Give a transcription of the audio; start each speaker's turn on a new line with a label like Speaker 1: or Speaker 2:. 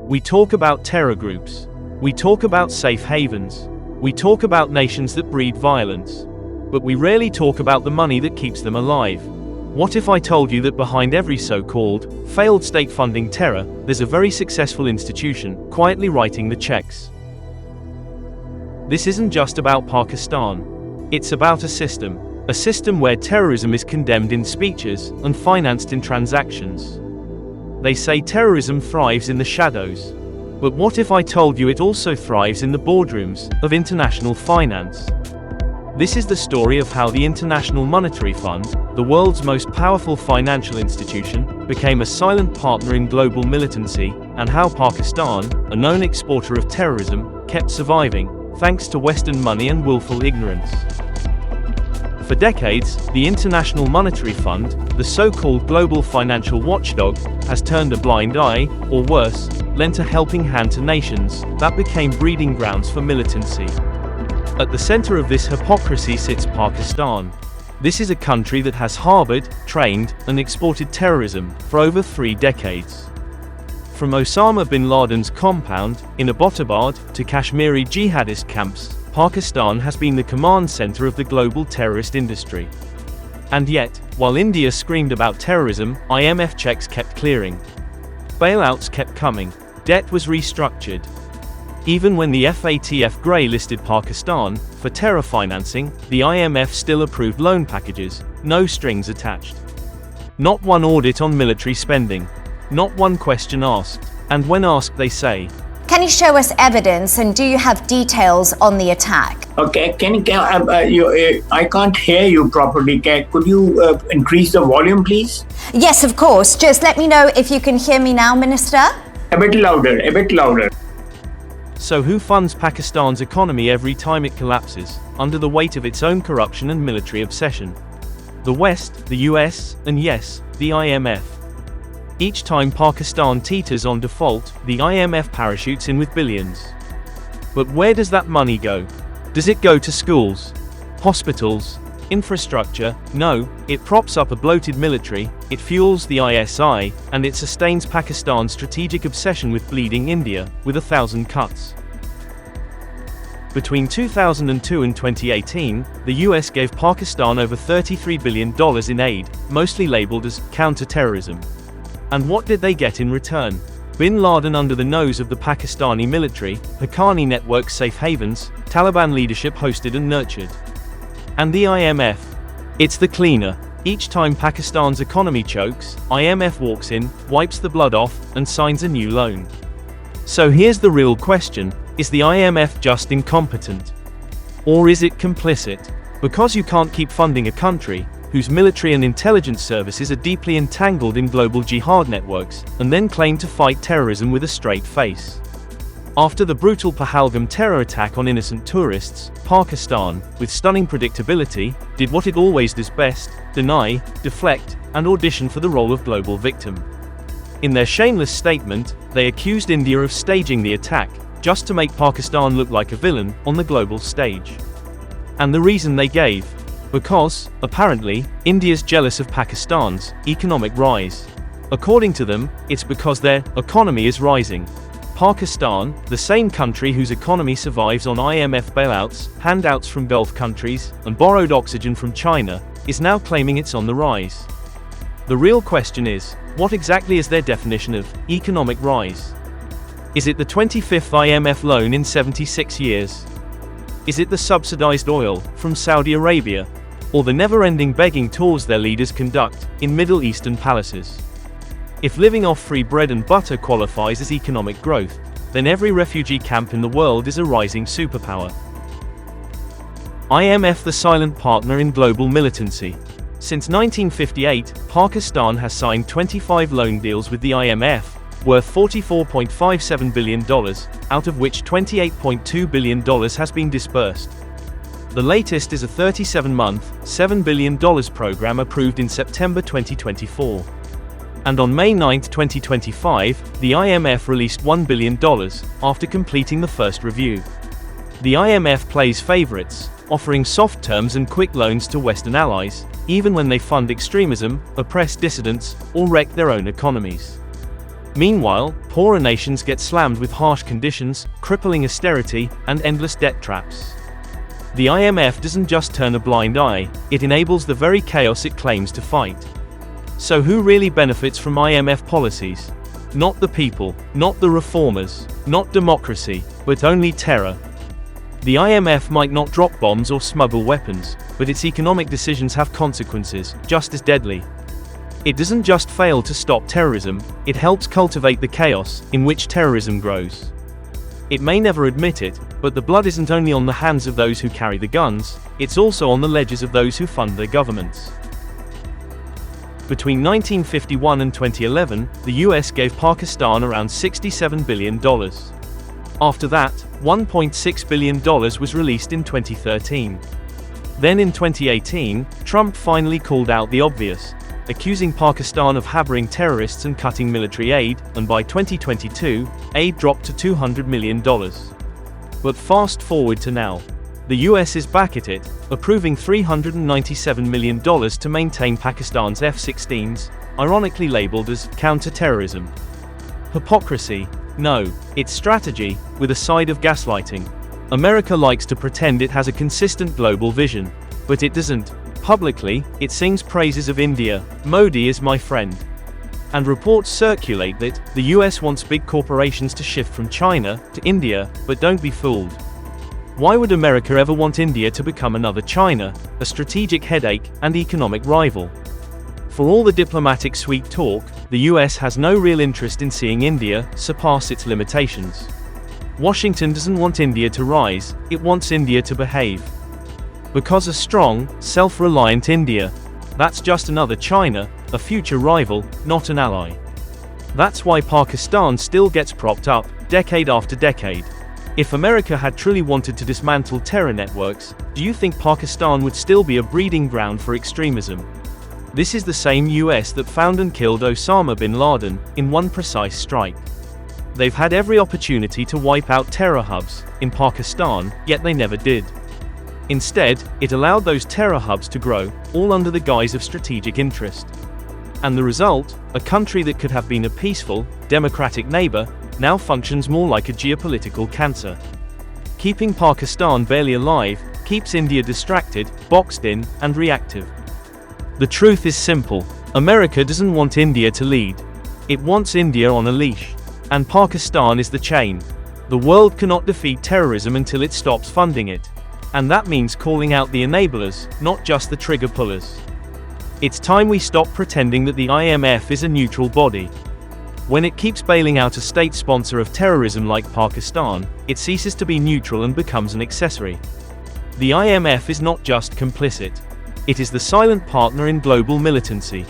Speaker 1: We talk about terror groups. We talk about safe havens. We talk about nations that breed violence. But we rarely talk about the money that keeps them alive. What if I told you that behind every so-called, failed state-funding terror, there's a very successful institution, quietly writing the checks? This isn't just about Pakistan. It's about a system where terrorism is condemned in speeches and financed in transactions. They say terrorism thrives in the shadows. But what if I told you it also thrives in the boardrooms of international finance? This is the story of how the International Monetary Fund, the world's most powerful financial institution, became a silent partner in global militancy, and how Pakistan, a known exporter of terrorism, kept surviving, thanks to Western money and willful ignorance. For decades, the International Monetary Fund, the so-called global financial watchdog, has turned a blind eye, or worse, lent a helping hand to nations that became breeding grounds for militancy. At the center of this hypocrisy sits Pakistan. This is a country that has harbored, trained, and exported terrorism for over 3 decades. From Osama bin Laden's compound in Abbottabad to Kashmiri jihadist camps, Pakistan has been the command center of the global terrorist industry. And yet, while India screamed about terrorism, IMF checks kept clearing. Bailouts kept coming. Debt was restructured. Even when the FATF grey-listed Pakistan for terror financing, the IMF still approved loan packages, no strings attached. Not one audit on military spending. Not one question asked. And when asked they say,
Speaker 2: "Can you show us evidence and do you have details on the attack?"
Speaker 3: Okay, I can't hear you properly. Could you increase the volume, please?
Speaker 2: Yes, of course. Just let me know if you can hear me now, Minister.
Speaker 3: A bit louder, a bit louder.
Speaker 1: So who funds Pakistan's economy every time it collapses, under the weight of its own corruption and military obsession? The West, the US, and yes, the IMF. Each time Pakistan teeters on default, the IMF parachutes in with billions. But where does that money go? Does it go to schools, hospitals, infrastructure? No, it props up a bloated military, it fuels the ISI, and it sustains Pakistan's strategic obsession with bleeding India, with 1,000 cuts. Between 2002 and 2018, the US gave Pakistan over $33 billion in aid, mostly labeled as counter-terrorism. And what did they get in return? Bin Laden under the nose of the Pakistani military, Haqqani network safe havens, Taliban leadership hosted and nurtured. And the IMF? It's the cleaner. Each time Pakistan's economy chokes, IMF walks in, wipes the blood off, and signs a new loan. So here's the real question, is the IMF just incompetent? Or is it complicit? Because you can't keep funding a country whose military and intelligence services are deeply entangled in global jihad networks, and then claim to fight terrorism with a straight face. After the brutal Pahalgam terror attack on innocent tourists, Pakistan, with stunning predictability, did what it always does best: deny, deflect, and audition for the role of global victim. In their shameless statement, they accused India of staging the attack, just to make Pakistan look like a villain on the global stage. And the reason they gave? Because, apparently, India's jealous of Pakistan's economic rise. According to them, it's because their economy is rising. Pakistan, the same country whose economy survives on IMF bailouts, handouts from Gulf countries, and borrowed oxygen from China, is now claiming it's on the rise. The real question is, what exactly is their definition of economic rise? Is it the 25th IMF loan in 76 years? Is it the subsidized oil from Saudi Arabia? Or the never-ending begging tours their leaders conduct in Middle Eastern palaces? If living off free bread and butter qualifies as economic growth, then every refugee camp in the world is a rising superpower. IMF the silent partner in global militancy. Since 1958, Pakistan has signed 25 loan deals with the IMF, worth $44.57 billion, out of which $28.2 billion has been disbursed. The latest is a 37-month, $7 billion program approved in September 2024. And on May 9, 2025, the IMF released $1 billion, after completing the first review. The IMF plays favorites, offering soft terms and quick loans to Western allies, even when they fund extremism, oppress dissidents, or wreck their own economies. Meanwhile, poorer nations get slammed with harsh conditions, crippling austerity, and endless debt traps. The IMF doesn't just turn a blind eye, it enables the very chaos it claims to fight. So who really benefits from IMF policies? Not the people, not the reformers, not democracy, but only terror. The IMF might not drop bombs or smuggle weapons, but its economic decisions have consequences, just as deadly. It doesn't just fail to stop terrorism, it helps cultivate the chaos in which terrorism grows. It may never admit it, but the blood isn't only on the hands of those who carry the guns, it's also on the ledgers of those who fund their governments. Between 1951 and 2011, the US gave Pakistan around $67 billion. After that, $1.6 billion was released in 2013. Then in 2018, Trump finally called out the obvious, accusing Pakistan of harboring terrorists and cutting military aid, and by 2022, aid dropped to $200 million. But fast forward to now. The US is back at it, approving $397 million to maintain Pakistan's F-16s, ironically labeled as counter-terrorism. Hypocrisy? No, it's strategy, with a side of gaslighting. America likes to pretend it has a consistent global vision, but it doesn't. Publicly, it sings praises of India, Modi is my friend. And reports circulate that the US wants big corporations to shift from China to India, but don't be fooled. Why would America ever want India to become another China, a strategic headache and economic rival? For all the diplomatic sweet talk, the US has no real interest in seeing India surpass its limitations. Washington doesn't want India to rise, it wants India to behave. Because a strong, self-reliant India, that's just another China, a future rival, not an ally. That's why Pakistan still gets propped up, decade after decade. If America had truly wanted to dismantle terror networks, do you think Pakistan would still be a breeding ground for extremism? This is the same US that found and killed Osama bin Laden, in one precise strike. They've had every opportunity to wipe out terror hubs in Pakistan, yet they never did. Instead, it allowed those terror hubs to grow, all under the guise of strategic interest. And the result, a country that could have been a peaceful, democratic neighbor, now functions more like a geopolitical cancer. Keeping Pakistan barely alive, keeps India distracted, boxed in, and reactive. The truth is simple. America doesn't want India to lead. It wants India on a leash. And Pakistan is the chain. The world cannot defeat terrorism until it stops funding it. And that means calling out the enablers, not just the trigger pullers. It's time we stop pretending that the IMF is a neutral body. When it keeps bailing out a state sponsor of terrorism like Pakistan, it ceases to be neutral and becomes an accessory. The IMF is not just complicit. It is the silent partner in global militancy.